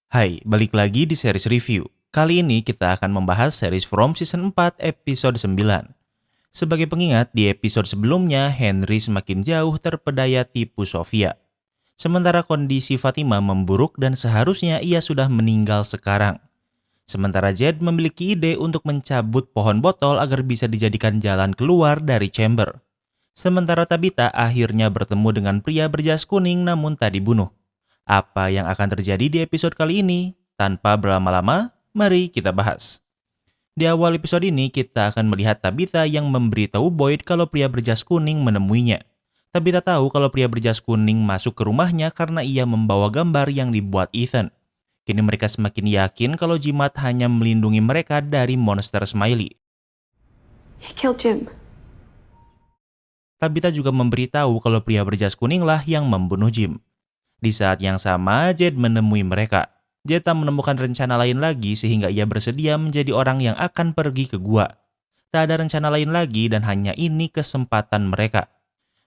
Hai, balik lagi di series review. Kali ini kita akan membahas series From Season 4 episode 9. Sebagai pengingat, di episode sebelumnya Henry semakin jauh terpedaya tipu Sofia. Sementara kondisi Fatima memburuk dan seharusnya ia sudah meninggal sekarang. Sementara Jed memiliki ide untuk mencabut pohon botol agar bisa dijadikan jalan keluar dari chamber. Sementara Tabitha akhirnya bertemu dengan pria berjas kuning namun tak dibunuh. Apa yang akan terjadi di episode kali ini? Tanpa berlama-lama, mari kita bahas. Di awal episode ini, kita akan melihat Tabitha yang memberitahu Boyd kalau pria berjas kuning menemuinya. Tabitha tahu kalau pria berjas kuning masuk ke rumahnya karena ia membawa gambar yang dibuat Ethan. Kini mereka semakin yakin kalau jimat hanya melindungi mereka dari monster Smiley. He killed Jim. Tabitha juga memberitahu kalau pria berjas kuninglah yang membunuh Jim. Di saat yang sama, Jed menemui mereka. Jed tak menemukan rencana lain lagi sehingga ia bersedia menjadi orang yang akan pergi ke gua. Tak ada rencana lain lagi dan hanya ini kesempatan mereka.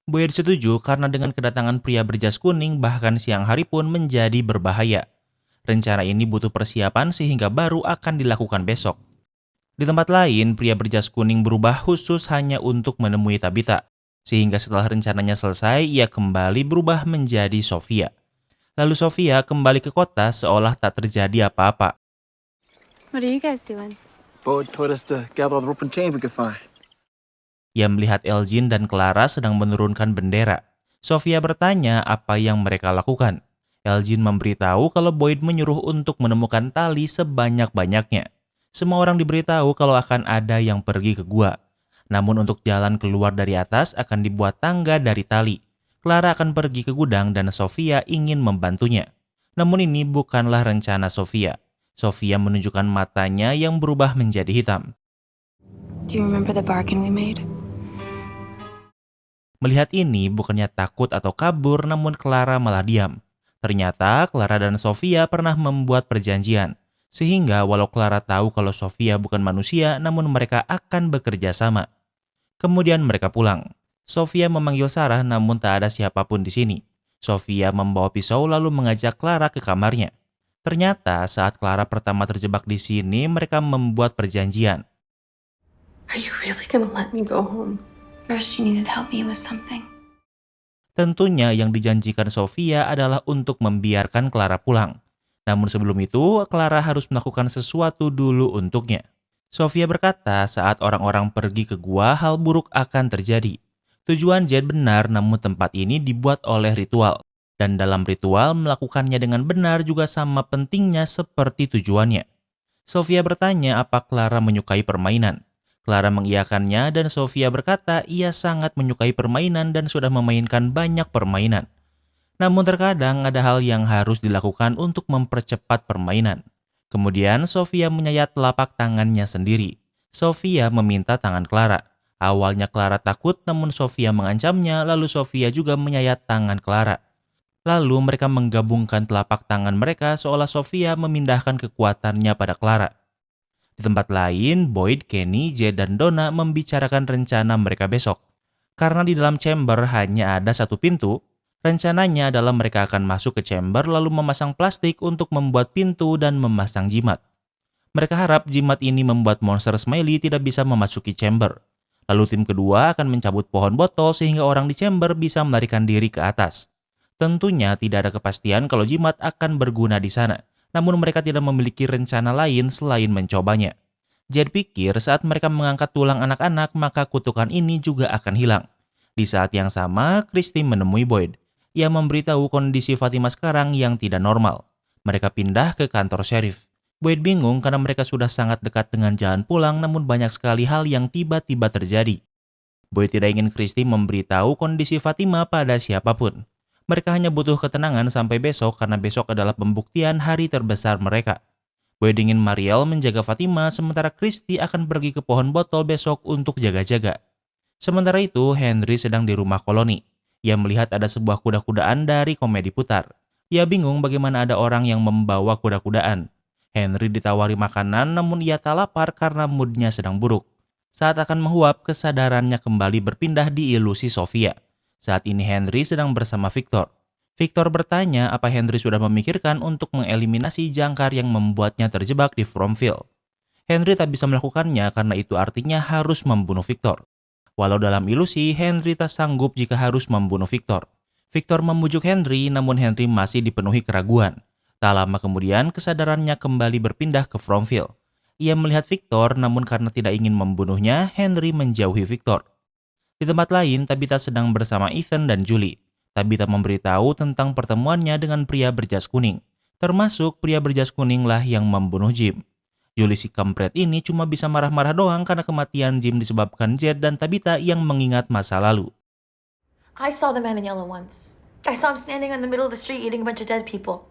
Boyd setuju karena dengan kedatangan pria berjas kuning bahkan siang hari pun menjadi berbahaya. Rencana ini butuh persiapan sehingga baru akan dilakukan besok. Di tempat lain, pria berjas kuning berubah khusus hanya untuk menemui Tabitha. Sehingga setelah rencananya selesai, ia kembali berubah menjadi Sofia. Lalu Sofia kembali ke kota seolah tak terjadi apa-apa. What are you guys doing? Boyd told us to gather all the rope and chains we could find. Ia melihat Elgin dan Clara sedang menurunkan bendera. Sofia bertanya apa yang mereka lakukan. Elgin memberitahu kalau Boyd menyuruh untuk menemukan tali sebanyak-banyaknya. Semua orang diberitahu kalau akan ada yang pergi ke gua. Namun untuk jalan keluar dari atas akan dibuat tangga dari tali. Clara akan pergi ke gudang dan Sofia ingin membantunya. Namun ini bukanlah rencana Sofia. Sofia menunjukkan matanya yang berubah menjadi hitam. Do you remember the bargain we made? Melihat ini bukannya takut atau kabur namun Clara malah diam. Ternyata Clara dan Sofia pernah membuat perjanjian. Sehingga walau Clara tahu kalau Sofia bukan manusia namun mereka akan bekerja sama. Kemudian mereka pulang. Sofia memanggil Sarah namun tak ada siapapun di sini. Sofia membawa pisau lalu mengajak Clara ke kamarnya. Ternyata saat Clara pertama terjebak di sini mereka membuat perjanjian. Are you really gonna let me go home? First, you needed to help me with something. Tentunya yang dijanjikan Sofia adalah untuk membiarkan Clara pulang. Namun sebelum itu, Clara harus melakukan sesuatu dulu untuknya. Sofia berkata saat orang-orang pergi ke gua hal buruk akan terjadi. Tujuan Jed benar namun tempat ini dibuat oleh ritual. Dan dalam ritual melakukannya dengan benar juga sama pentingnya seperti tujuannya. Sofia bertanya apa Clara menyukai permainan. Clara mengiyakannya dan Sofia berkata ia sangat menyukai permainan dan sudah memainkan banyak permainan. Namun terkadang ada hal yang harus dilakukan untuk mempercepat permainan. Kemudian Sofia menyayat telapak tangannya sendiri. Sofia meminta tangan Clara. Awalnya Clara takut namun Sofia mengancamnya lalu Sofia juga menyayat tangan Clara. Lalu mereka menggabungkan telapak tangan mereka seolah Sofia memindahkan kekuatannya pada Clara. Di tempat lain, Boyd, Kenny, Jed, dan Donna membicarakan rencana mereka besok. Karena di dalam chamber hanya ada satu pintu, rencananya adalah mereka akan masuk ke chamber lalu memasang plastik untuk membuat pintu dan memasang jimat. Mereka harap jimat ini membuat monster Smiley tidak bisa memasuki chamber. Lalu tim kedua akan mencabut pohon botol sehingga orang di chamber bisa melarikan diri ke atas. Tentunya tidak ada kepastian kalau jimat akan berguna di sana, namun mereka tidak memiliki rencana lain selain mencobanya. Jed pikir saat mereka mengangkat tulang anak-anak maka kutukan ini juga akan hilang. Di saat yang sama, Christy menemui Boyd. Ia memberitahu kondisi Fatima sekarang yang tidak normal. Mereka pindah ke kantor sheriff. Boyd bingung karena mereka sudah sangat dekat dengan jalan pulang namun banyak sekali hal yang tiba-tiba terjadi. Boyd tidak ingin Christy memberitahu kondisi Fatima pada siapapun. Mereka hanya butuh ketenangan sampai besok karena besok adalah pembuktian hari terbesar mereka. Boyd ingin Mariel menjaga Fatima sementara Christy akan pergi ke pohon botol besok untuk jaga-jaga. Sementara itu Henry sedang di rumah koloni. Ia melihat ada sebuah kuda-kudaan dari komedi putar. Ia bingung bagaimana ada orang yang membawa kuda-kudaan. Henry ditawari makanan namun ia tak lapar karena moodnya sedang buruk. Saat akan menguap, kesadarannya kembali berpindah di ilusi Sofia. Saat ini Henry sedang bersama Victor. Victor bertanya apa Henry sudah memikirkan untuk mengeliminasi jangkar yang membuatnya terjebak di Fromville. Henry tak bisa melakukannya karena itu artinya harus membunuh Victor. Walau dalam ilusi, Henry tak sanggup jika harus membunuh Victor. Victor membujuk Henry, namun Henry masih dipenuhi keraguan. Tak lama kemudian, kesadarannya kembali berpindah ke Fromville. Ia melihat Victor, namun karena tidak ingin membunuhnya, Henry menjauhi Victor. Di tempat lain, Tabitha sedang bersama Ethan dan Julie. Tabitha memberitahu tentang pertemuannya dengan pria berjas kuning. Termasuk pria berjas kuning lah yang membunuh Jim. Julie si kampret ini cuma bisa marah-marah doang karena kematian Jim disebabkan Jed dan Tabitha yang mengingat masa lalu. I saw the man in yellow once. I saw him standing in the middle of the street eating a bunch of dead people.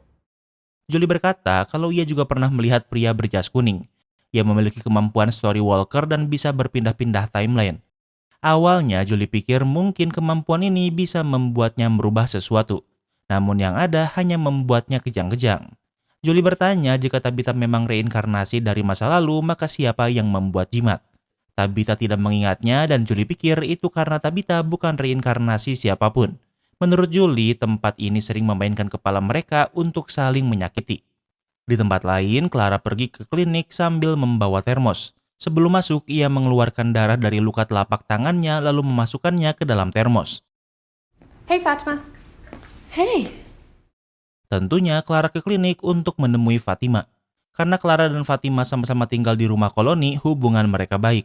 Julie berkata kalau ia juga pernah melihat pria berjas kuning. Ia memiliki kemampuan story walker dan bisa berpindah-pindah timeline. Awalnya Julie pikir mungkin kemampuan ini bisa membuatnya merubah sesuatu. Namun yang ada hanya membuatnya kejang-kejang. Julie bertanya jika Tabitha memang reinkarnasi dari masa lalu, maka siapa yang membuat jimat? Tabitha tidak mengingatnya dan Julie pikir itu karena Tabitha bukan reinkarnasi siapapun. Menurut Julie, tempat ini sering memainkan kepala mereka untuk saling menyakiti. Di tempat lain, Clara pergi ke klinik sambil membawa termos. Sebelum masuk, ia mengeluarkan darah dari luka telapak tangannya lalu memasukkannya ke dalam termos. Hey, Fatima. Hey. Tentunya Clara ke klinik untuk menemui Fatima. Karena Clara dan Fatima sama-sama tinggal di rumah koloni, hubungan mereka baik.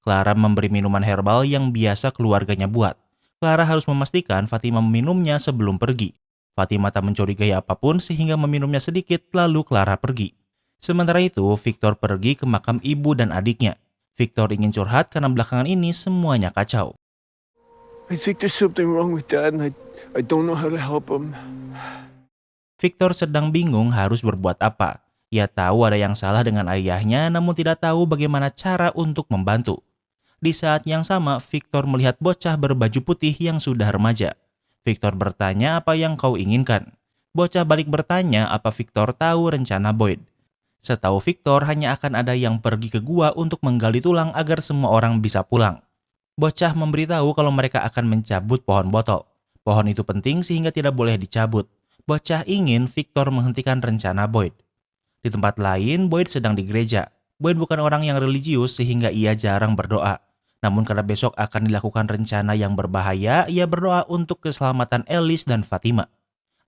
Clara memberi minuman herbal yang biasa keluarganya buat. Clara harus memastikan Fatima meminumnya sebelum pergi. Fatima tak mencurigai apapun sehingga meminumnya sedikit lalu Clara pergi. Sementara itu, Victor pergi ke makam ibu dan adiknya. Victor ingin curhat karena belakangan ini semuanya kacau. I think there's something wrong with Dad, and I don't know how to help him. Victor sedang bingung harus berbuat apa. Ia tahu ada yang salah dengan ayahnya namun tidak tahu bagaimana cara untuk membantu. Di saat yang sama, Victor melihat bocah berbaju putih yang sudah remaja. Victor bertanya apa yang kau inginkan. Bocah balik bertanya apa Victor tahu rencana Boyd. Setahu Victor hanya akan ada yang pergi ke gua untuk menggali tulang agar semua orang bisa pulang. Bocah memberitahu kalau mereka akan mencabut pohon botol. Pohon itu penting sehingga tidak boleh dicabut. Bocah ingin Victor menghentikan rencana Boyd. Di tempat lain, Boyd sedang di gereja. Boyd bukan orang yang religius sehingga ia jarang berdoa. Namun karena besok akan dilakukan rencana yang berbahaya, ia berdoa untuk keselamatan Alice dan Fatima.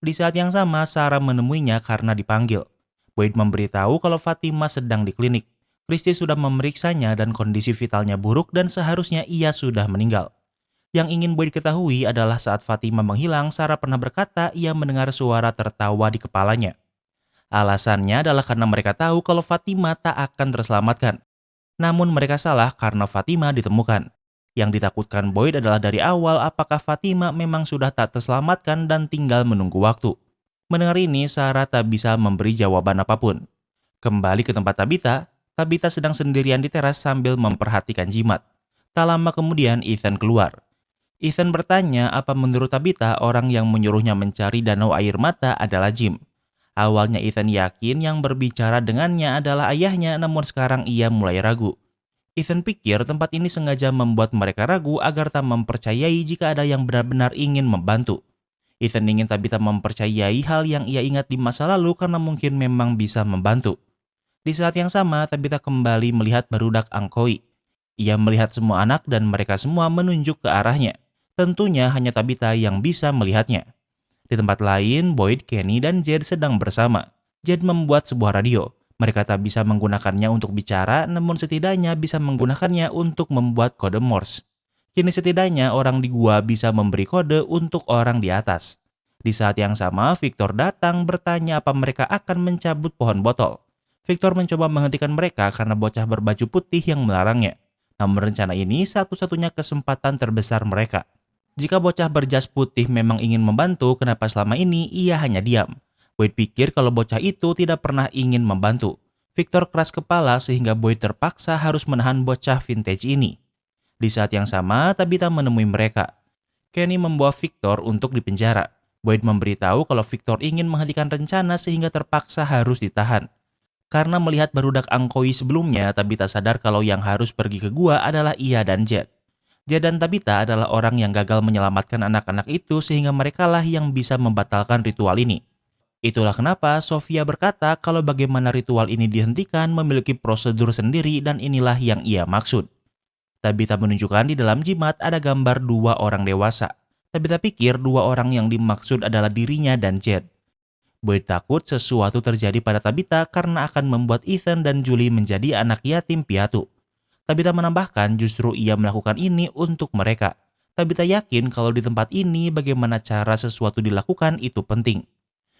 Di saat yang sama, Sarah menemuinya karena dipanggil. Boyd memberitahu kalau Fatima sedang di klinik. Christy sudah memeriksanya dan kondisi vitalnya buruk dan seharusnya ia sudah meninggal. Yang ingin Boyd ketahui adalah saat Fatima menghilang, Sarah pernah berkata ia mendengar suara tertawa di kepalanya. Alasannya adalah karena mereka tahu kalau Fatima tak akan terselamatkan. Namun mereka salah karena Fatima ditemukan. Yang ditakutkan Boyd adalah dari awal apakah Fatima memang sudah tak terselamatkan dan tinggal menunggu waktu. Mendengar ini, Sarah tak bisa memberi jawaban apapun. Kembali ke tempat Tabitha, Tabitha sedang sendirian di teras sambil memperhatikan jimat. Tak lama kemudian Ethan keluar. Ethan bertanya apa menurut Tabitha orang yang menyuruhnya mencari danau air mata adalah Jim. Awalnya Ethan yakin yang berbicara dengannya adalah ayahnya, namun sekarang ia mulai ragu. Ethan pikir tempat ini sengaja membuat mereka ragu agar tak mempercayai jika ada yang benar-benar ingin membantu. Ethan ingin Tabitha mempercayai hal yang ia ingat di masa lalu karena mungkin memang bisa membantu. Di saat yang sama, Tabitha kembali melihat barudak Angkoi. Ia melihat semua anak dan mereka semua menunjuk ke arahnya. Tentunya hanya Tabitha yang bisa melihatnya. Di tempat lain, Boyd, Kenny, dan Jed sedang bersama. Jed membuat sebuah radio. Mereka tak bisa menggunakannya untuk bicara, namun setidaknya bisa menggunakannya untuk membuat kode Morse. Kini setidaknya orang di gua bisa memberi kode untuk orang di atas. Di saat yang sama, Victor datang bertanya apa mereka akan mencabut pohon botol. Victor mencoba menghentikan mereka karena bocah berbaju putih yang melarangnya. Namun rencana ini satu-satunya kesempatan terbesar mereka. Jika bocah berjas putih memang ingin membantu, kenapa selama ini ia hanya diam? Boyd pikir kalau bocah itu tidak pernah ingin membantu. Victor keras kepala sehingga Boyd terpaksa harus menahan bocah vintage ini. Di saat yang sama, Tabitha menemui mereka. Kenny membawa Victor untuk dipenjara. Boyd memberitahu kalau Victor ingin menghentikan rencana sehingga terpaksa harus ditahan. Karena melihat barudak Angkoi sebelumnya, Tabitha sadar kalau yang harus pergi ke gua adalah ia dan Jed. Jed dan Tabitha adalah orang yang gagal menyelamatkan anak-anak itu sehingga merekalah yang bisa membatalkan ritual ini. Itulah kenapa Sofia berkata kalau bagaimana ritual ini dihentikan memiliki prosedur sendiri dan inilah yang ia maksud. Tabitha menunjukkan di dalam jimat ada gambar 2 orang dewasa. Tabitha pikir 2 orang yang dimaksud adalah dirinya dan Jed. Boyd takut sesuatu terjadi pada Tabitha karena akan membuat Ethan dan Julie menjadi anak yatim piatu. Tabitha menambahkan justru ia melakukan ini untuk mereka. Tabitha yakin kalau di tempat ini bagaimana cara sesuatu dilakukan itu penting.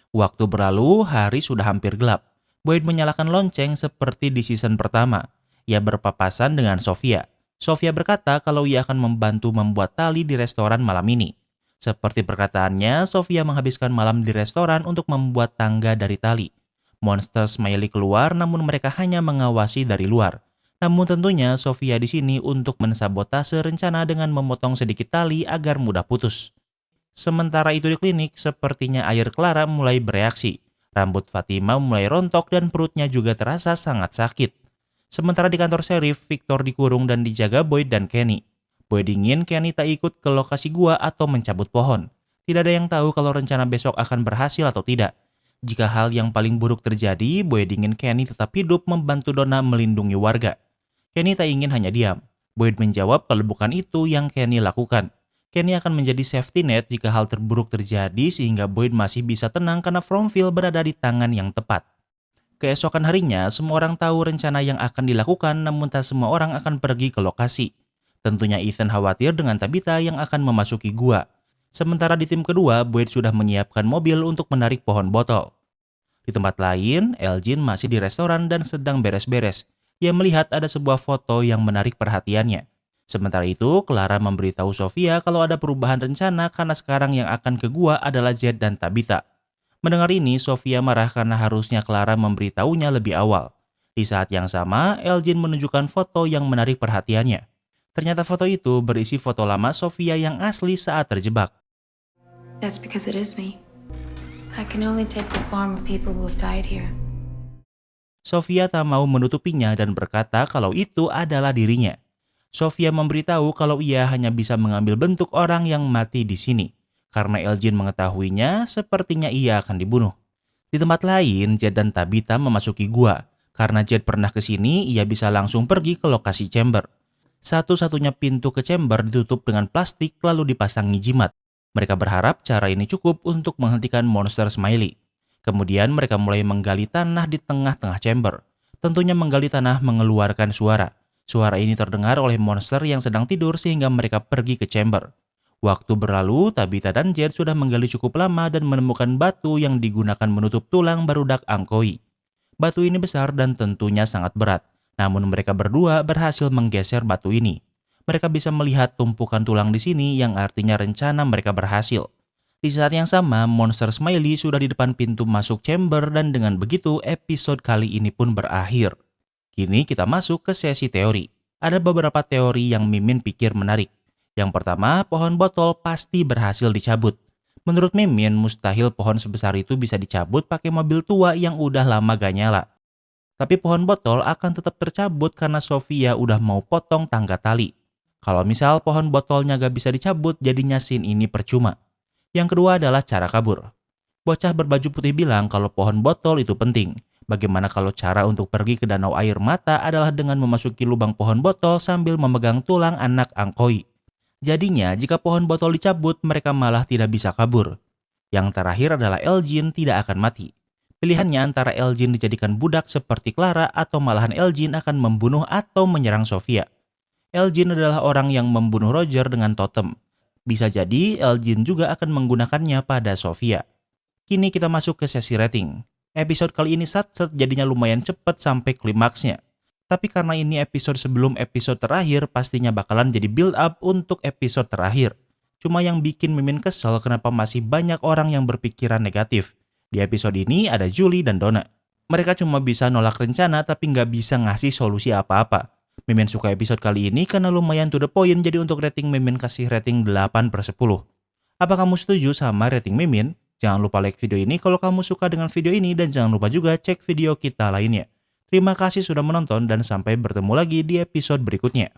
Waktu berlalu, hari sudah hampir gelap. Boyd menyalakan lonceng seperti di season pertama. Ia berpapasan dengan Sofia. Sofia berkata kalau ia akan membantu membuat tali di restoran malam ini. Seperti perkataannya, Sofia menghabiskan malam di restoran untuk membuat tangga dari tali. Monster Smiley keluar namun mereka hanya mengawasi dari luar. Namun tentunya Sofia di sini untuk mensabotase rencana dengan memotong sedikit tali agar mudah putus. Sementara itu di klinik, sepertinya air Clara mulai bereaksi. Rambut Fatima mulai rontok dan perutnya juga terasa sangat sakit. Sementara di kantor sheriff, Victor dikurung dan dijaga Boyd dan Kenny. Boyd ingin Kenny tak ikut ke lokasi gua atau mencabut pohon. Tidak ada yang tahu kalau rencana besok akan berhasil atau tidak. Jika hal yang paling buruk terjadi, Boyd ingin Kenny tetap hidup membantu Donna melindungi warga. Kenny tak ingin hanya diam. Boyd menjawab kalau bukan itu yang Kenny lakukan. Kenny akan menjadi safety net jika hal terburuk terjadi sehingga Boyd masih bisa tenang karena Fromville berada di tangan yang tepat. Keesokan harinya, semua orang tahu rencana yang akan dilakukan namun tak semua orang akan pergi ke lokasi. Tentunya Ethan khawatir dengan Tabitha yang akan memasuki gua. Sementara di tim kedua, Boyd sudah menyiapkan mobil untuk menarik pohon botol. Di tempat lain, Elgin masih di restoran dan sedang beres-beres. Ia melihat ada sebuah foto yang menarik perhatiannya. Sementara itu, Clara memberitahu Sofia kalau ada perubahan rencana karena sekarang yang akan ke gua adalah Jed dan Tabitha. Mendengar ini, Sofia marah karena harusnya Clara memberitahunya lebih awal. Di saat yang sama, Elgin menunjukkan foto yang menarik perhatiannya. Ternyata foto itu berisi foto lama Sofia yang asli saat terjebak. That's because it is me. I can only take the form of people who have died here. Sofia tak mau menutupinya dan berkata kalau itu adalah dirinya. Sofia memberitahu kalau ia hanya bisa mengambil bentuk orang yang mati di sini. Karena Elgin mengetahuinya, sepertinya ia akan dibunuh. Di tempat lain, Jed dan Tabitha memasuki gua. Karena Jed pernah ke sini, ia bisa langsung pergi ke lokasi chamber. Satu-satunya pintu ke chamber ditutup dengan plastik lalu dipasangi jimat. Mereka berharap cara ini cukup untuk menghentikan monster Smiley. Kemudian mereka mulai menggali tanah di tengah-tengah chamber. Tentunya menggali tanah mengeluarkan suara. Suara ini terdengar oleh monster yang sedang tidur sehingga mereka pergi ke chamber. Waktu berlalu, Tabitha dan Jed sudah menggali cukup lama dan menemukan batu yang digunakan menutup tulang barudak Angkoi. Batu ini besar dan tentunya sangat berat, namun mereka berdua berhasil menggeser batu ini. Mereka bisa melihat tumpukan tulang di sini yang artinya rencana mereka berhasil. Di saat yang sama, monster Smiley sudah di depan pintu masuk chamber dan dengan begitu episode kali ini pun berakhir. Kini kita masuk ke sesi teori. Ada beberapa teori yang Mimin pikir menarik. Yang pertama, pohon botol pasti berhasil dicabut. Menurut Mimin, mustahil pohon sebesar itu bisa dicabut pakai mobil tua yang udah lama gak nyala. Tapi pohon botol akan tetap tercabut karena Sofia udah mau potong tangga tali. Kalau misal pohon botolnya gak bisa dicabut, jadinya scene ini percuma. Yang kedua adalah cara kabur. Bocah berbaju putih bilang kalau pohon botol itu penting. Bagaimana kalau cara untuk pergi ke danau air mata adalah dengan memasuki lubang pohon botol sambil memegang tulang anak Angkoi. Jadinya, jika pohon botol dicabut, mereka malah tidak bisa kabur. Yang terakhir adalah Elgin tidak akan mati. Pilihannya antara Elgin dijadikan budak seperti Clara atau malahan Elgin akan membunuh atau menyerang Sofia. Elgin adalah orang yang membunuh Roger dengan totem. Bisa jadi Elgin juga akan menggunakannya pada Sofia. Kini kita masuk ke sesi rating. Episode kali ini sat-set jadinya lumayan cepat sampai klimaksnya. Tapi karena ini episode sebelum episode terakhir, pastinya bakalan jadi build up untuk episode terakhir. Cuma yang bikin Mimin kesel kenapa masih banyak orang yang berpikiran negatif. Di episode ini ada Julie dan Donna. Mereka cuma bisa nolak rencana tapi nggak bisa ngasih solusi apa-apa. Mimin suka episode kali ini karena lumayan to the point, jadi untuk rating Mimin kasih rating 8/10. Apa kamu setuju sama rating Mimin? Jangan lupa like video ini kalau kamu suka dengan video ini dan jangan lupa juga cek video kita lainnya. Terima kasih sudah menonton dan sampai bertemu lagi di episode berikutnya.